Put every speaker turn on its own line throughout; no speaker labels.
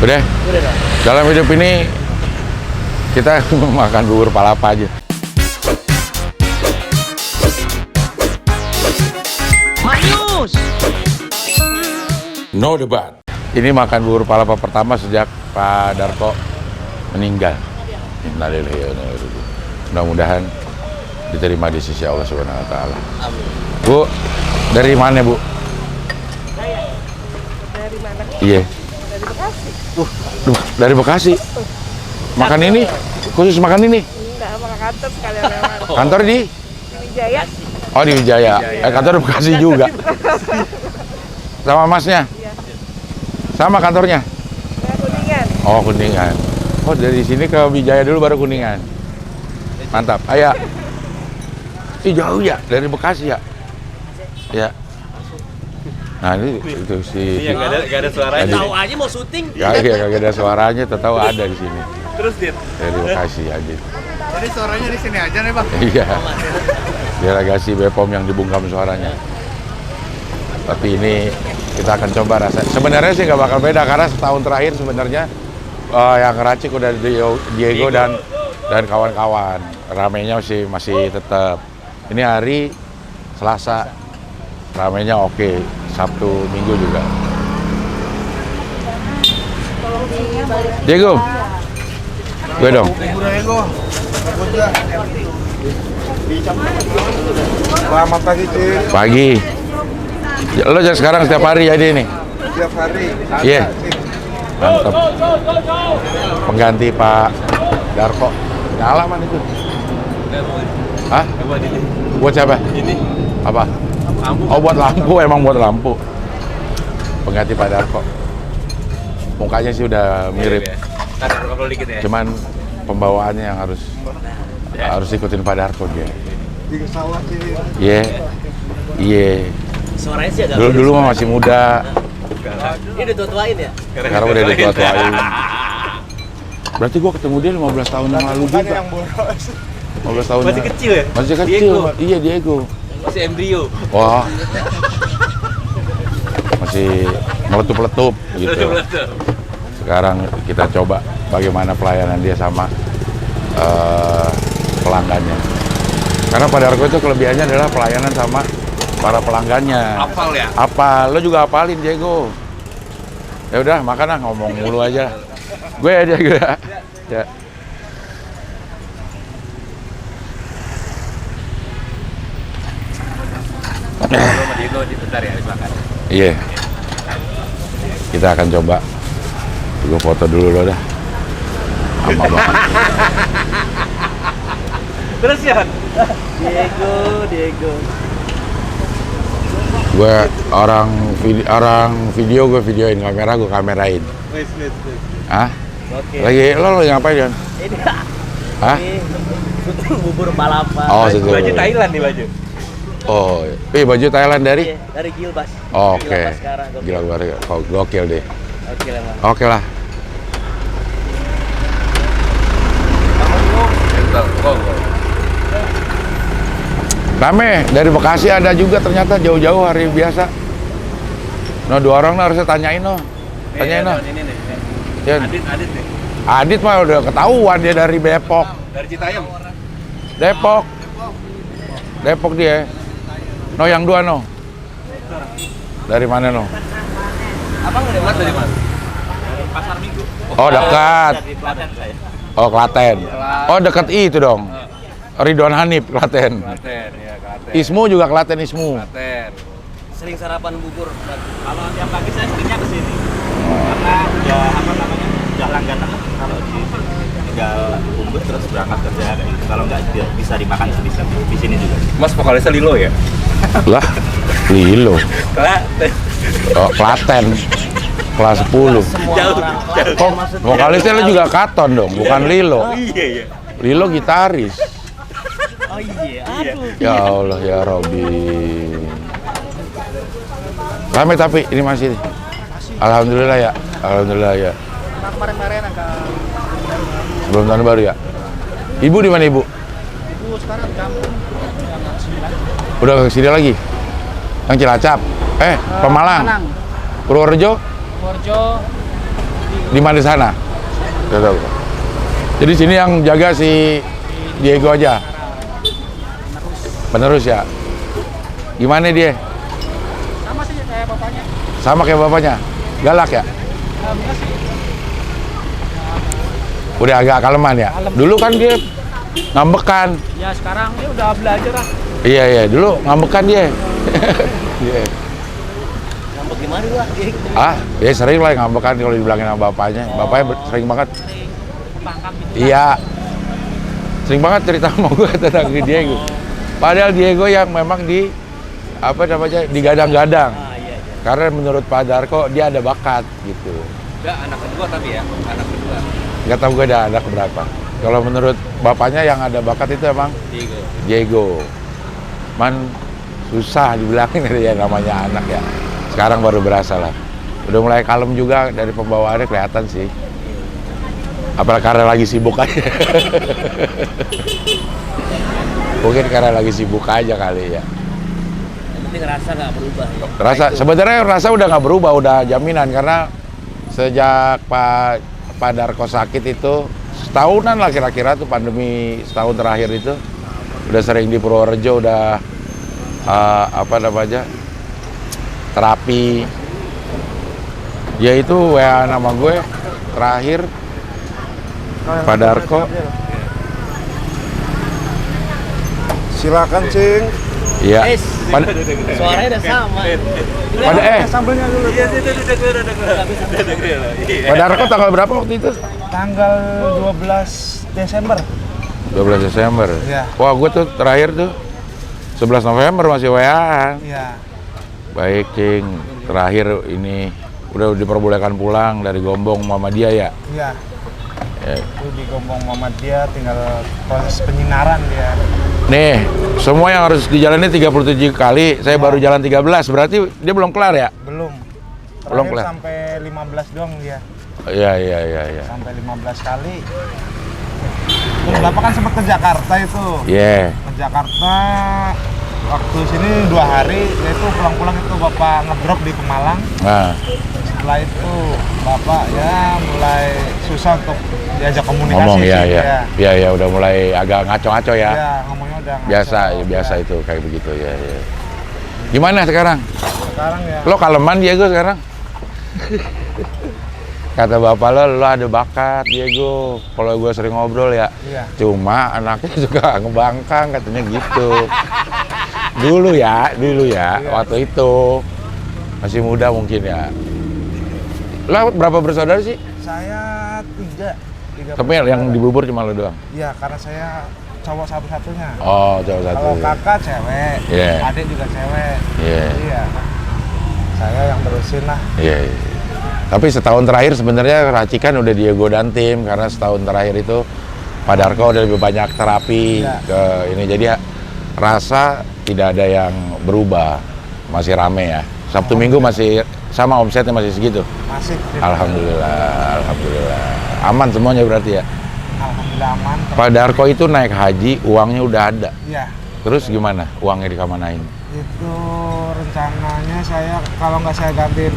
Udah?
Udah dong.
Dalam hidup ini kita makan bubur palapa aja.
Manyus!
No debat. Ini makan bubur palapa pertama sejak Pak Darko meninggal. Innalillahi wa inna ilaihi raji'un. Mudah-mudahan diterima di sisi Allah Subhanahu wa taala.
Amin.
Bu, dari mana, Bu?
Saya dari mana?
Iya.
Dari Bekasi.
Dari Bekasi. Makan ini, khusus makan ini.
Enggak, sama kantor sekalian lewat.
Kantor di?
Di Wijaya.
Oh, di Wijaya. Kantor di Bekasi juga. Sama masnya?
Iya.
Sama kantornya?
Saya Kuningan.
Oh, Kuningan. Oh, dari sini ke Wijaya dulu baru Kuningan. Mantap. Ayo. Ih, jauh ya dari Bekasi ya? Ya. Nah, ini itu si.
Iya, nggak ada suaranya.
Tahu aja mau syuting.
Kagak ada suaranya, tahu ada di sini.
Terus, Dit?
Dari Bekasi aja.
Jadi suaranya di sini aja nih, Bang?
Iya. Delegasi BPOM yang dibungkam suaranya. Tapi ini kita akan coba rasa. Sebenarnya sih nggak bakal beda karena setahun terakhir sebenarnya yang ngeracik udah Diego dan kawan-kawan. Ramenya masih tetap. Ini hari Selasa. Ramenya oke. Sabtu, Minggu juga. Diego. Gue dong.
Selamat pagi, Cik.
Pagi. Ya, lo jangan sekarang setiap hari jadi nih.
Setiap hari.
Iya. Mantap. Pengganti Pak Darko. Nyala man itu. Hah? Buat siapa?
Ini
Apa?
lampu.
Oh, buat lampu, emang buat lampu. Pengganti Pak Darko. Mukanya sih udah mirip.
Ada perlu dikit ya.
Cuman pembawaannya yang harus ikutin Pak Darko dia.
Di sawah, Cik.
Iya. Iya.
Suaranya sih agak
Dulu mah masih muda.
Ini udah tua-tuain ya?
Sekarang udah ditua-tuain. Berarti gua ketemu dia 15 tahun yang lalu juga.
Yang boros.
15 tahun.
Masih kecil ya?
Masih kecil.
Diego.
Iya, Diego.
Masih embrio.
Wah. Masih meletup-letup gitu. Sekarang kita coba bagaimana pelayanan dia sama pelanggannya. Karena Pak Darko itu kelebihannya adalah pelayanan sama para pelanggannya.
Hafal ya?
Apa? Lo juga hafalin, Diego. Ya udah, makan lah, ngomong mulu aja. Gue aja gue. Ya.
Sama Diego bentar ya, habis makan.
Iya. Kita akan coba. Gue foto dulu lo dah. Lama banget.
Terus ya?
Diego.
Gue orang video gue videoin, kamera gue kamerain.
Wes.
Hah?
Oke.
Lagi lo ngapain, Jon?
Ini
Hah?
syuting bubur palapa.
Oh, syuting.
Baju Thailand nih baju.
Oh, baju Thailand dari?
Iya, dari Gilbas.
Oh, oke.
Gilbas sekarang.
Gila luar gokil deh.
Oke lah, Bang.
Oke lah. Rame dari Bekasi ada juga ternyata jauh-jauh hari biasa. No, 2 orang harusnya tanyain no. Tanyain no.
Ini nih.
Ya.
Adit nih.
Adit mah udah ketahuan dia dari Depok.
Dari Citayam.
Depok dia. No, yang 2 no. Dari mana no?
Abang udah buat dari mana? Pasar Minggu.
Oh, dekat.
Di Klaten saya.
Oh, Klaten. Oh, dekat itu dong. Ridwan Hanif, Klaten.
Klaten, ya Klaten.
Ismu juga Klaten Ismu.
Klaten.
Sering sarapan bubur. Kalau tiap pagi saya seringnya ke sini. Karena ya udah langganan lah. Kalau di sini tinggal bubur terus berangkat kerja kayak gitu. Kalau nggak bisa dimakan di sini juga.
Mas vokalisnya Lilo ya?
Lah, Lilo.
Klaten.
Oh, Klaten. Kelas 10.
Jauh.
Kok vokalisnya lo juga Katon dong, bukan Lilo.
Iya.
Lilo gitaris.
Oh iya, aduh.
Ya Allah ya Robby. Rame tapi ini masih. Alhamdulillah ya. Alhamdulillah ya.
Kemarin-kemarin agak
Sebelum tahun baru ya. Ibu di mana ibu?
ibu sekarang di kampung yang 9.
Udah ke sini lagi. Yang Cilacap. Pemalang.
Malang.
Purworejo.
Purworejo
Di mana sana? Nggak tahu. Jadi sini yang jaga si Diego aja. Penerus ya. Gimana dia?
Sama sih kayak bapaknya.
Sama kayak bapaknya. Galak ya?
Enggak sih.
Udah agak kaleman ya. Dulu kan dia ngambekan.
Ya sekarang dia udah belajar lah.
Iya, dulu ngambekan dia. Iya.
Ngambek gimana lu?
Ya sering lah ngambekan kalau dibilangin sama bapaknya. Bapaknya sering banget.
Pangkam gitu.
Iya. Sering banget cerita sama gue tentang Diego. Padahal Diego yang memang digadang-gadang.
Iya.
Karena menurut Pak Darko dia ada bakat gitu.
Enggak, anak kedua tapi ya, anak kedua.
Nggak tahu gue ada anak berapa. Kalau menurut bapaknya yang ada bakat itu emang Diego. Man susah dibilangin ya namanya anak ya. Sekarang baru berasa lah. Udah mulai kalem juga dari pembawaannya kelihatan sih. Apalagi karena lagi sibuk aja. Mungkin karena lagi sibuk aja kali ya.
Yang penting rasa nggak berubah ya.
Sebenarnya rasa udah nggak berubah, udah jaminan karena sejak Pak Darko sakit itu setahunan lah kira-kira tuh pandemi setahun terakhir itu udah sering di Purworejo udah terapi. Ya itu WA nama gue terakhir Pak Darko.
Silakan, Cing.
Iya.
Suaranya udah sama.
Sambelnya dulu.
Iya, udah.
Pak Darko tanggal berapa waktu itu?
Tanggal 12 Desember.
12 Desember.
Iya.
Wah, gue tuh terakhir tuh 11 November masih WA-an.
Iya.
Baik, Cing. Terakhir ini udah diperbolehkan pulang dari Gombong Muhammadiyah ya?
Iya.
Ya.
Itu di Gombong Muhammadiyah tinggal proses penyinaran dia.
Nih, semua yang harus dijalani 37 kali, saya baru jalan 13, berarti dia belum kelar ya?
Belum.
Belum
Terakhir
kelar.
sampai 15 doang dia.
Iya.
Sampai 15 kali. Terus Bapak kan sempat ke Jakarta itu.
Iya.
Ke Jakarta waktu sini 2 hari, yaitu pulang-pulang itu Bapak ngedrop di Pemalang.
Nah,
Setelah itu Bapak ya mulai susah untuk diajak komunikasi
ngomong
sih.
ya, udah mulai agak ngaco-ngaco ya.
Ya, ngomongnya udah ngaco.
Biasa
Ya.
itu kayak begitu ya. Gimana sekarang?
Sekarang ya.
Lo kaleman Diego sekarang? Kata bapak lo ada bakat Diego. Kalau gue sering ngobrol ya.
Iya.
Cuma anaknya suka ngebangkang katanya gitu. Dulu ya,
Iya.
waktu itu masih muda mungkin ya. Lo berapa bersaudara sih?
Saya tiga
Tapi yang di Bubur cuma lo doang?
Iya, karena saya cowok satu-satunya.
Oh, cowok satu.
Kalau kakak cewek,
Iya.
adik juga cewek.
Iya.
Iya. Saya yang terusin lah.
Iya. Tapi setahun terakhir sebenarnya racikan udah Diego dan tim karena setahun terakhir itu Pak Darko udah lebih banyak terapi
Iya.
ke ini, jadi rasa tidak ada yang berubah, masih rame ya. Sabtu Minggu masih sama, omsetnya masih segitu.
Masih.
Alhamdulillah. Aman semuanya berarti ya.
Alhamdulillah aman.
Pak Darko itu naik haji, uangnya udah ada.
Iya.
Terus gimana? Uangnya dikemanain?
Itu rencananya saya kalau nggak saya gantiin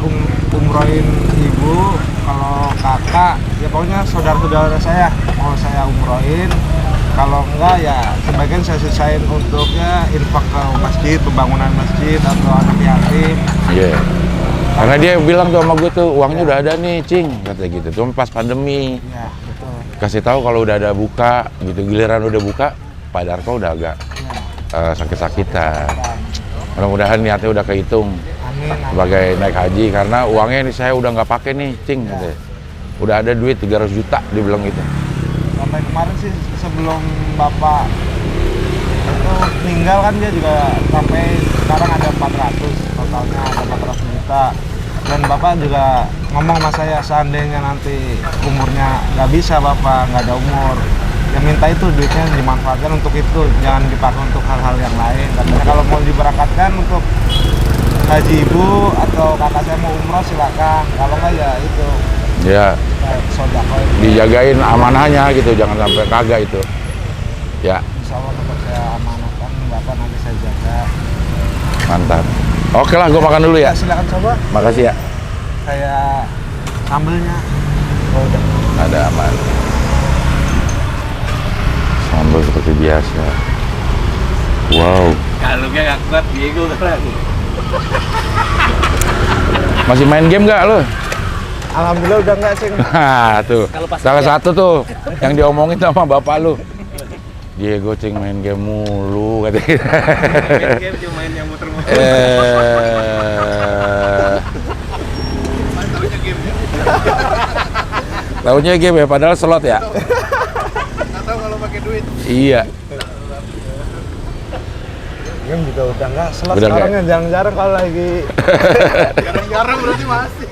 umrohin ibu, kalau kakak ya pokoknya saudara-saudara saya mau saya umrohin. Kalau enggak ya sebagian saya sisain untuk ya infak ke masjid, pembangunan masjid atau anak yatim.
Iya. Karena dia bilang tuh sama gue tuh uangnya udah ada nih, Cing, kata gitu. Cuma pas pandemi.
Iya, betul.
Kasih tahu kalau udah ada buka, gitu. Giliran udah buka, Pak Darko udah agak sakit-sakitan. Mudah-mudahan niatnya udah kehitung
Amin.
sebagai naik haji, karena uangnya ini saya udah nggak pakai nih, Cing. Gitu. Udah ada duit 300 juta, dia bilang gitu.
Sampai kemarin sih sebelum Bapak itu meninggal kan dia juga sampai sekarang ada 400, totalnya ada 400 juta. Dan Bapak juga ngomong sama saya, seandainya nanti umurnya nggak bisa Bapak, nggak ada umur, yang minta itu duitnya dimanfaatkan untuk itu, jangan dipakai untuk hal-hal yang lain. Katanya kalau mau diberangkatkan untuk haji ibu atau kakak saya mau umroh silakan, kalau nggak ya itu
Ya,
sodako itu.
dijagain amanahnya gitu, jangan sampai kagak itu. Ya,
Insya Allah tetap saya amanahkan, Bapak nanti saya jaga.
mantap. Oke lah, gue makan dulu ya.
Silakan coba.
Makasih ya.
Kayak sambelnya
ada aman. Sambal seperti biasa. Wow.
Kalau nggak kuat Diego kan.
Masih main game nggak lo?
Alhamdulillah udah enggak, Cing.
Nah, tuh.
Kalau pas
Salah
kerja.
satu tuh yang diomongin sama bapak lu. Diego Cing main game mulu katanya.
Main game cuma main yang muter-muter.
Tahunya game ya, padahal slot ya.
Atau kalau pakai duit.
Iya.
Game juga udah enggak. Slot
Udah
sekarang
nggak?
yang jarang-jarang kalau lagi
Jarang-jarang berarti masih.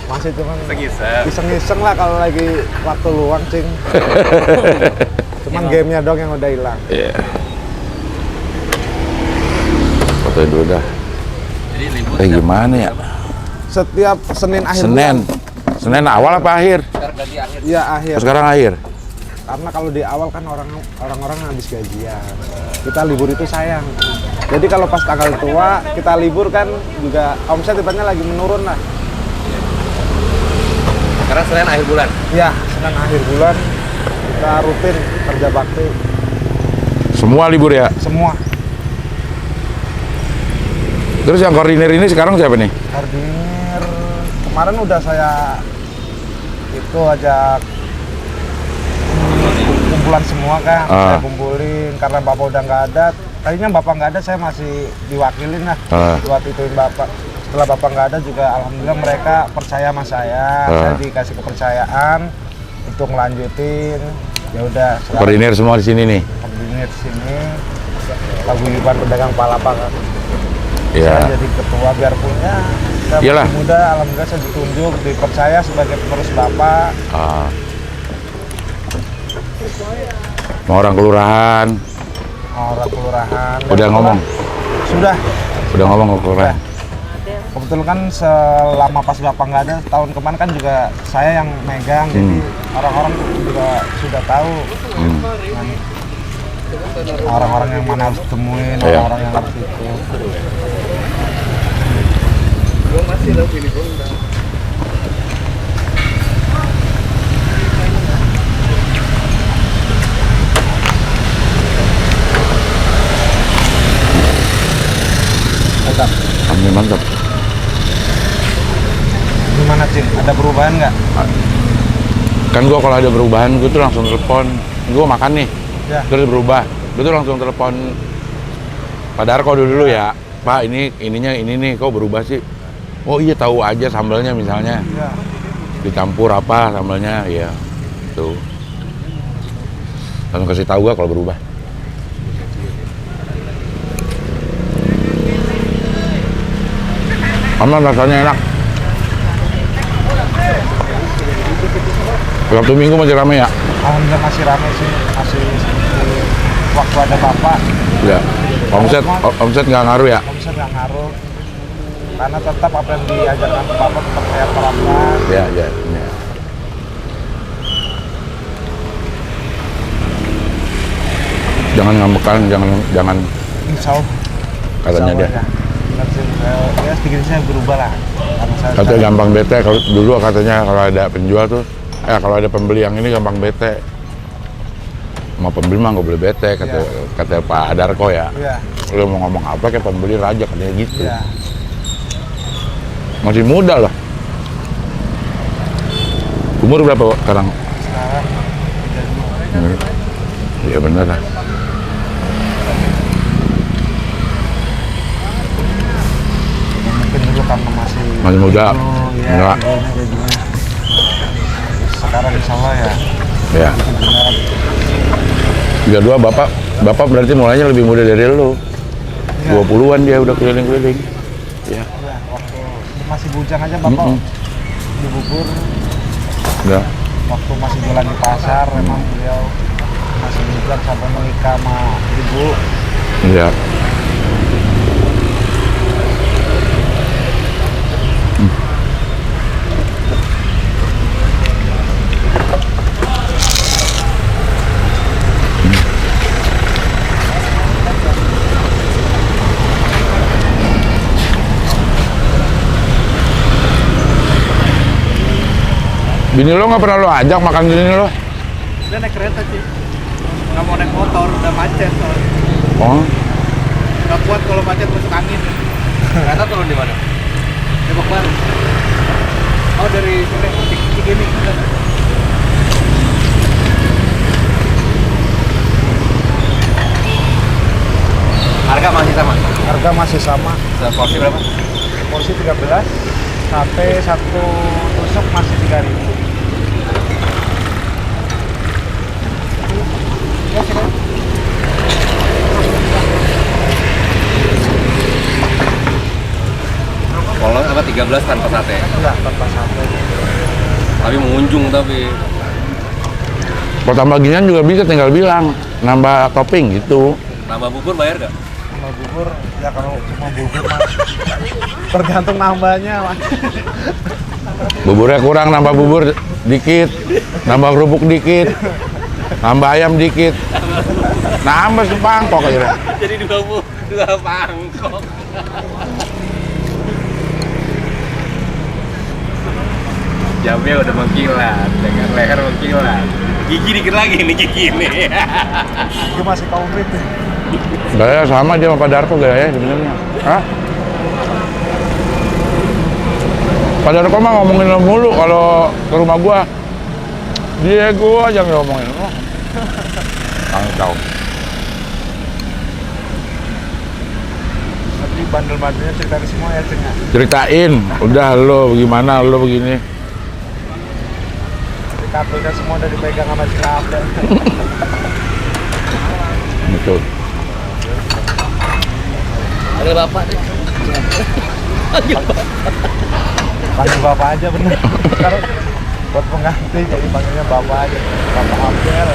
masih cuman
Segisar.
iseng-iseng lah kalau lagi waktu luang, Cing. Cuman gamenya dong yang udah hilang.
Iya. Foto dulu dah.
Jadi libur.
Gimana ya?
Setiap Senin akhir
Senin.
bulan.
Senin awal apa akhir?
Sekarang ganti akhir.
Iya, akhir.
Terus sekarang akhir.
Karena kalau di awal kan orang-orang habis gajian. Kita libur itu sayang. Jadi kalau pas tanggal tua kita libur kan juga omset tiba-tiba lagi menurun lah.
Sekarang Senin akhir bulan.
Ya, Senin akhir bulan kita rutin kerja bakti
Semua libur ya.
semua.
Terus yang koordinir ini sekarang siapa nih?
Koordinir kemarin udah saya itu ajak kumpulan semua kan, saya kumpulin karena bapak udah nggak ada. Tadinya bapak nggak ada, saya masih diwakilin lah buat ituin bapak. Setelah bapak nggak ada juga, alhamdulillah mereka percaya sama saya dikasih kepercayaan untuk ngelanjutin. Ya udah, sekarang
Koordinir semua di sini nih.
koordinir sini. Paguyuban pedagang palapa kan.
Iya.
Saya jadi ketua biarpun ya saya
Iyalah.
masih muda, alhamdulillah saya ditunjuk, dipercaya sebagai penerus bapak.
Mau orang kelurahan.
Orang kelurahan.
Udah ngomong.
Sudah.
Udah ngomong ke kelurahan.
Kebetulan kan selama pas bapak nggak ada tahun kemarin kan juga saya yang megang, jadi orang-orang juga sudah tahu orang-orang yang mana harus temuin,
Iya.
orang-orang yang harus itu. Mantap.
Kami mantap.
Gimana, Cing? Ada perubahan nggak?
Kan gua kalau ada perubahan gua tuh langsung telepon. Gua makan nih.
Ya.
Terus berubah. Gua tuh langsung telepon Pak Darko dulu ya. Pak, ininya ini nih kok berubah sih? Oh iya, tahu aja sambalnya misalnya.
Ya.
Dicampur apa sambalnya, iya. Tuh. Langsung kasih tahu gua kalau berubah. Aman, rasanya enak. Sabtu Minggu masih ramai ya?
Alhamdulillah masih ramai sih, masih seperti waktu ada bapak.
Ya. Omset nggak ngaruh ya?
Omset nggak ngaruh, karena tetap apa yang diajarkan bapak tetap saya terapkan.
Ya. Jangan ngambekan, jangan
Insya Allah.
katanya dia.
Ya sedikit saya berubah lah. Karena saya
Katanya gampang bete. Kalau dulu katanya kalau ada penjual tuh, kalau ada pembeli yang ini gampang bete. Mau pembeli mah nggak boleh bete, kata Pak Darko ya.
Iya.
Lu mau ngomong apa kayak pembeli raja katanya gitu.
Iya.
Masih muda loh. Umur berapa sekarang?
Sekarang 32.
Iya bener lah.
Mungkin dulu karena
Masih muda.
Oh, ya,
Enggak.
gajinya. Sekarang insya Allah ya.
Ya.
Benar.
32 bapak berarti mulainya lebih muda dari lu.
Iya.
20-an dia udah keliling-keliling. Ya.
Ya, waktu masih bujang aja bapak di bubur.
Udah.
Waktu masih jualan di pasar, memang beliau masih bujang sampai menikah sama ibu.
Iya. Bini lo nggak pernah lo ajak makan di sini lo?
Dia naik kereta sih. Nggak mau naik motor, udah macet soalnya.
Oh,
Nggak kuat kalau macet masuk angin.
Kereta turun di mana?
Depok Baru. Oh dari sini, Cikini.
Harga masih sama.
Harga masih sama.
Seporsi berapa?
Porsi 13, sate satu tusuk masih 3.000. Ya, silakan.
Kalau apa 13 tanpa sate.
Enggak, tanpa sate.
Tapi mengunjung tapi.
kalau tambah ginian juga bisa, tinggal bilang nambah topping gitu.
Nambah bubur bayar nggak?
Sama bubur, ya kalau cuma bubur mah tergantung nambahnya. Mas.
Buburnya kurang, nambah bubur dikit, nambah kerupuk dikit, nambah ayam dikit, nambah sepangkok aja.
Jadi dua mangkok. Jamnya udah mengkilat, dengan leher mengkilat. Gigi dikit lagi nih gigi ini.
Itu masih komplit nih.
Gaya sama dia sama Pak Darko gaya sebenarnya. Hah? Pak Darko mah ngomongin lo mulu kalau ke rumah gua. Dia gua aja ngomongin lo. Tahu.
Tapi bandel-bandelnya ceritain semua ya, Ceng.
Ceritain, udah lo gimana, lo begini.
Kartunya semua udah dipegang sama si Abel.
Betul.
Ada bapak deh.
Panggil bapak aja bener. Ntar buat pengganti jadi panggilnya bapak aja. Bapak Abel.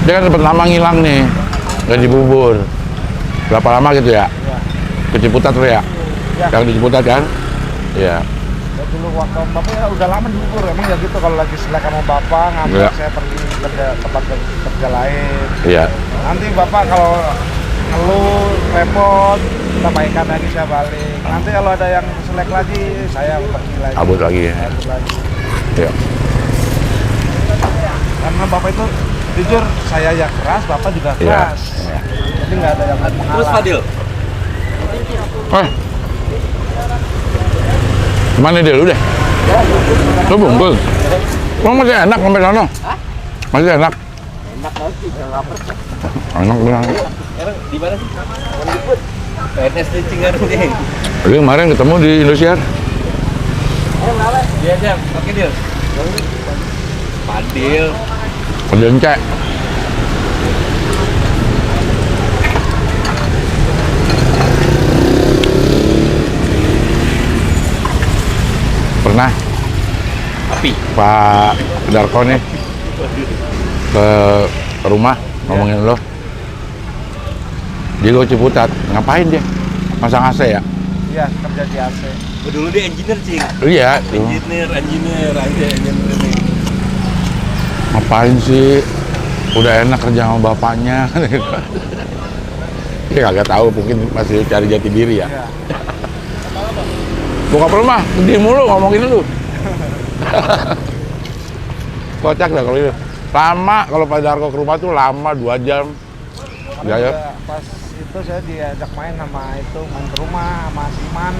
Dia kan sempat lama ngilang nih, nggak di bubur. Berapa lama gitu ya? Ke Ciputat tuh ya?
Ya.
Yang di Ciputat kan? Iya.
Ya dulu waktu bapak ya udah lama di bubur. Emang ya gitu kalau lagi selek sama bapak ngambek
Ya.
saya pergi kerja tempat kerja lain.
Iya.
Nanti bapak kalau ngeluh repot kita baikkan lagi saya balik. Nanti kalau ada yang selek lagi saya pergi lagi.
Abut lagi ya.
Abut lagi.
Iya.
Karena bapak itu jujur saya yang keras, bapak juga
Iya.
keras. Jadi nggak ada yang mengalah.
Terus Fadil,
Mana dia lu deh? Lu bungkus. Emang masih enak sampai sana? Masih enak. Enak bilang.
sekarang di mana sih? PNS di Cikarang deh.
Jadi kemarin ketemu di Indosiar.
Iya Jam, oke Dil. Fadil.
Kedencek. Pernah
Api.
Pak Darko nih ke rumah ngomongin lo. Dia ke Ciputat, ngapain dia? Masang AC ya?
Iya, kerja di AC.
Oh, dulu dia engineer Cing.
Iya. tuh.
Engineer aja engineer.
Ngapain sih? Udah enak kerja sama bapaknya. Dia kagak tahu, mungkin masih cari jati diri ya.
Iya.
Bokap lu mah gede mulu ngomongin lu. Kocak dah kalau itu. Lama kalau Pak Darko ke rumah tuh lama 2 jam.
Karena
Ya.
juga pas itu saya diajak main sama itu main ke rumah sama si Man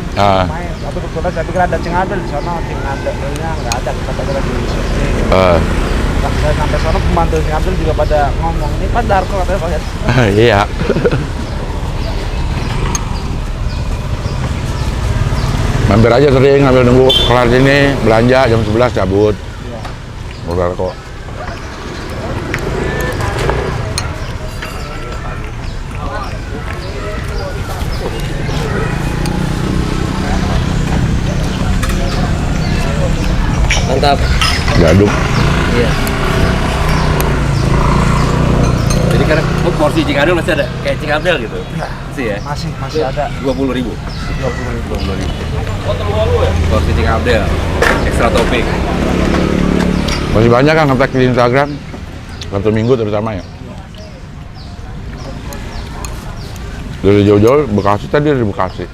main. Tapi kebetulan saya pikir ada Cingadel di sana, Cingadelnya nggak ada, kita pada lagi syuting. Pas saya sampai sana pembantu Cingadel juga pada ngomong, ini Pak Darko katanya Pak.
Iya. Mampir aja sering ngambil nunggu kelar sini, belanja jam 11 cabut.
Iya.
Pak Darko.
Mantap.
Gaduk.
Iya. Jadi karena porsi Cing Adel masih ada kayak Cing Abdel gitu.
Iya.
Masih ya?
Masih ada
20.000.
20.000.
Porsi Cing Abdel. Ekstra topping.
Masih banyak kan nge-tag di Instagram. Satu minggu terutama ya. Dari jauh-jauh Bekasi, tadi dari Bekasi.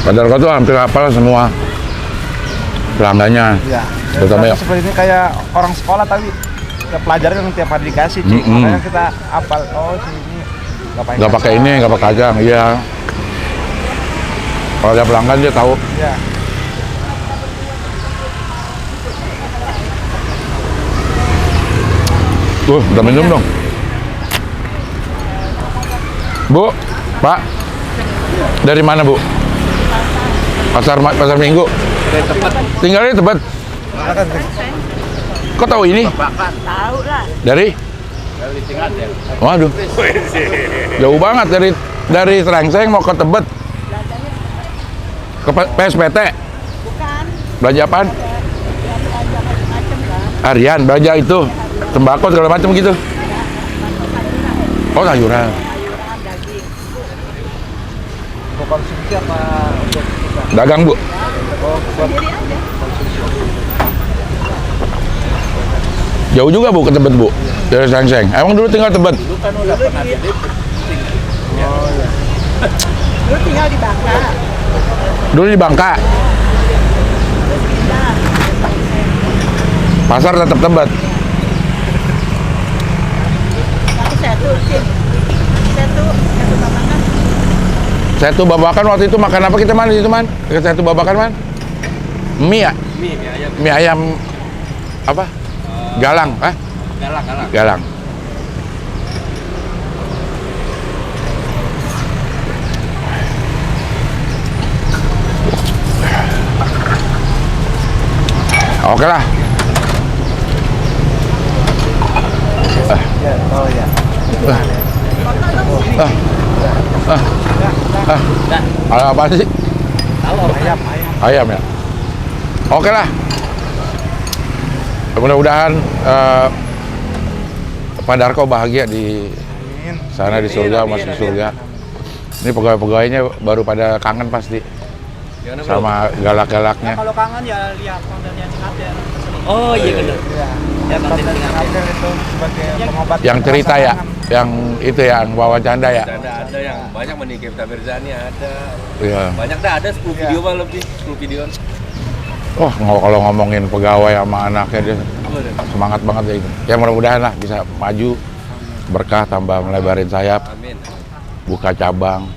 Pak Darko tuh hampir hafal semua pelanggannya.
Iya.
Terutama ya.
Seperti ini kayak orang sekolah tapi ya pelajaran yang tiap hari dikasih, Cik. Makanya kita hafal, oh sini
Nggak pakai ini, nggak pakai kacang, iya. Kalau ada pelanggan dia tahu.
Iya.
Tuh, udah minum dong. Bu, Pak, dari mana Bu? Pasar Minggu. Tinggalnya di Tebet. Kok tahu ini?
Tahu lah.
Dari? Waduh, jauh banget dari Serengseng mau ke Tebet. Ke PSPT.
Bukan.
Belanja apaan?
Belanja macam-macam kan.
Harian, belanja itu sembako segala macam gitu. Oh, sayuran.
Sayuran, daging.
Untuk konsumsi apa untuk kita?
Dagang, Bu.
Oh, buat
Sendiri aja.
Jauh juga Bu ke Tebet, Bu. Dari Serengseng. Emang dulu tinggal Tebet?
Dulu tinggal di Bangka.
Dulu di Bangka.
Pindah.
Pasar tetap Tebet.
Tapi satu babakan.
Satu babakan waktu itu makan apa kita Man? Itu Man? Satu babakan Man? Mie ya?
Mie ayam.
Mie ayam apa? Galang,
Galak.
Galang. Oke lah.
ya, oh ya.
Ada apa sih?
Ayam.
Ayam ya. Oke lah. Mudah-mudahan Pak Darko bahagia di
Amin.
sana di surga, masuk surga. Ini pegawai-pegawainya baru pada kangen pasti sama galak-galaknya.
Kalau kangen ya lihat kontennya Cingaden.
Oh iya benar.
Iya.
Ya, konten
Konten
Cingaden.
Cingaden itu sebagai pengobat
Yang cerita ya,
rasa
yang itu ya, yang bawa canda ya.
Ada yang banyak menikah Taberzani ada.
Iya.
Banyak ada 10 video mah lebih 10 video.
Oh, kalau ngomongin pegawai sama anaknya dia semangat banget ya itu. Ya mudah-mudahan lah bisa maju, berkah, tambah melebarin sayap,
Amin.
buka cabang,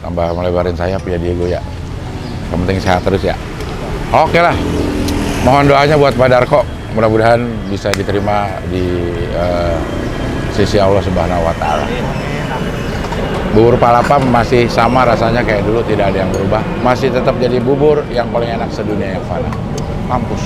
tambah melebarin sayap ya Diego ya. Yang penting sehat terus ya. Oke lah. Mohon doanya buat Pak Darko, mudah-mudahan bisa diterima di sisi Allah Subhanahu wa taala. Bubur Palapa masih sama rasanya kayak dulu, tidak ada yang berubah. Masih tetap jadi bubur yang paling enak sedunia yang fana. Mampus.